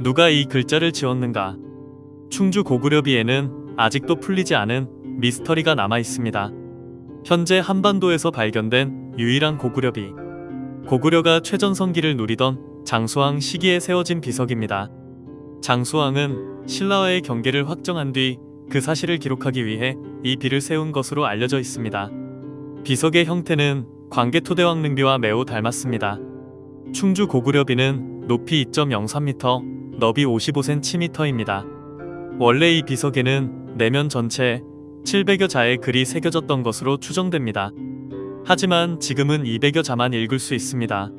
누가 이 글자를 지었는가? 충주 고구려비에는 아직도 풀리지 않은 미스터리가 남아 있습니다. 현재 한반도에서 발견된 유일한 고구려비. 고구려가 최전성기를 누리던 장수왕 시기에 세워진 비석입니다. 장수왕은 신라와의 경계를 확정한 뒤 그 사실을 기록하기 위해 이 비를 세운 것으로 알려져 있습니다. 비석의 형태는 광개토대왕릉비와 매우 닮았습니다. 충주 고구려비는 높이 2.03m, 너비 55cm입니다. 원래 이 비석에는 내면 전체에 700여 자의 글이 새겨졌던 것으로 추정됩니다. 하지만 지금은 200여 자만 읽을 수 있습니다.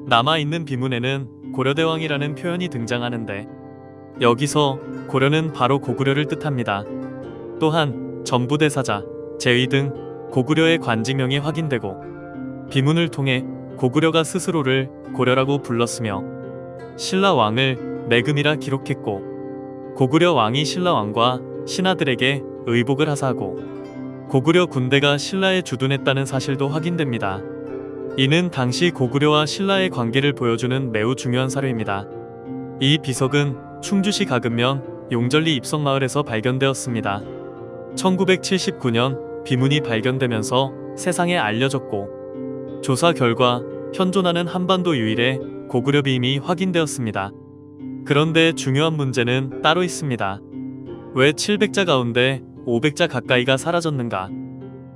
남아있는 비문에는 고려대왕이라는 표현이 등장하는데 여기서 고려는 바로 고구려를 뜻합니다. 또한 전부대사자, 제위 등 고구려의 관직명이 확인되고 비문을 통해 고구려가 스스로를 고려라고 불렀으며 신라 왕을 매금이라 기록했고 고구려 왕이 신라 왕과 신하들에게 의복을 하사하고 고구려 군대가 신라에 주둔했다는 사실도 확인됩니다. 이는 당시 고구려와 신라의 관계를 보여주는 매우 중요한 사료입니다. 이 비석은 충주시 가금면 용절리 입성마을에서 발견되었습니다. 1979년 비문이 발견되면서 세상에 알려졌고 조사 결과 현존하는 한반도 유일의 고구려비임이 확인되었습니다. 그런데 중요한 문제는 따로 있습니다. 왜 700자 가운데 500자 가까이가 사라졌는가?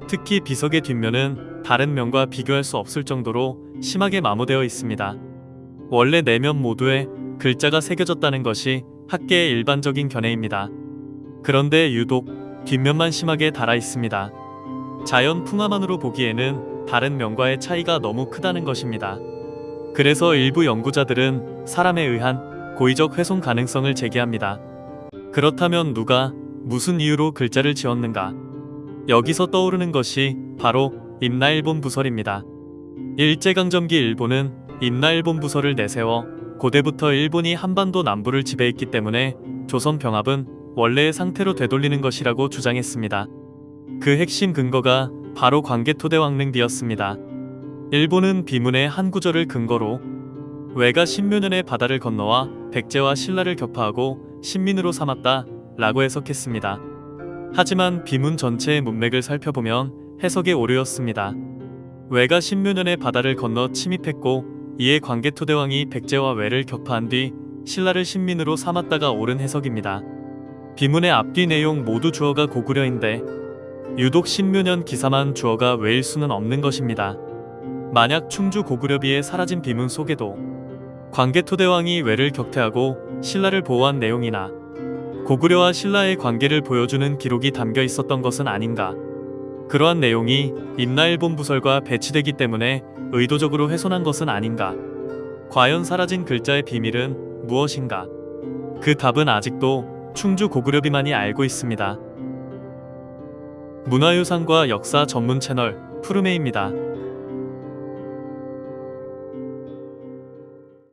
특히 비석의 뒷면은 다른 면과 비교할 수 없을 정도로 심하게 마모되어 있습니다. 원래 내면 모두에 글자가 새겨졌다는 것이 학계의 일반적인 견해입니다. 그런데 유독 뒷면만 심하게 달아 있습니다. 자연 풍화만으로 보기에는 다른 면과의 차이가 너무 크다는 것입니다. 그래서 일부 연구자들은 사람에 의한 고의적 훼손 가능성을 제기합니다. 그렇다면 누가 무슨 이유로 글자를 지었는가? 여기서 떠오르는 것이 바로 임나일본 부설입니다. 일제강점기 일본은 임나일본 부설을 내세워 고대부터 일본이 한반도 남부를 지배했기 때문에 조선 병합은 원래의 상태로 되돌리는 것이라고 주장했습니다. 그 핵심 근거가 바로 광개토대왕릉비였습니다. 일본은 비문의 한 구절을 근거로 외가 신묘년의 바다를 건너와 백제와 신라를 격파하고 신민으로 삼았다 라고 해석했습니다. 하지만 비문 전체의 문맥을 살펴보면 해석의 오류였습니다. 외가 신묘년의 바다를 건너 침입했고 이에 광개토대왕이 백제와 외를 격파한 뒤 신라를 신민으로 삼았다가 옳은 해석입니다. 비문의 앞뒤 내용 모두 주어가 고구려인데 유독 신묘년 기사만 주어가 외일 수는 없는 것입니다. 만약 충주 고구려비에 사라진 비문 속에도 광개토대왕이 외를 격퇴하고 신라를 보호한 내용이나 고구려와 신라의 관계를 보여주는 기록이 담겨 있었던 것은 아닌가. 그러한 내용이 임나일본 부설과 배치되기 때문에 의도적으로 훼손한 것은 아닌가. 과연 사라진 글자의 비밀은 무엇인가? 그 답은 아직도 충주 고구려비만이 알고 있습니다. 문화유산과 역사 전문 채널 푸르메입니다.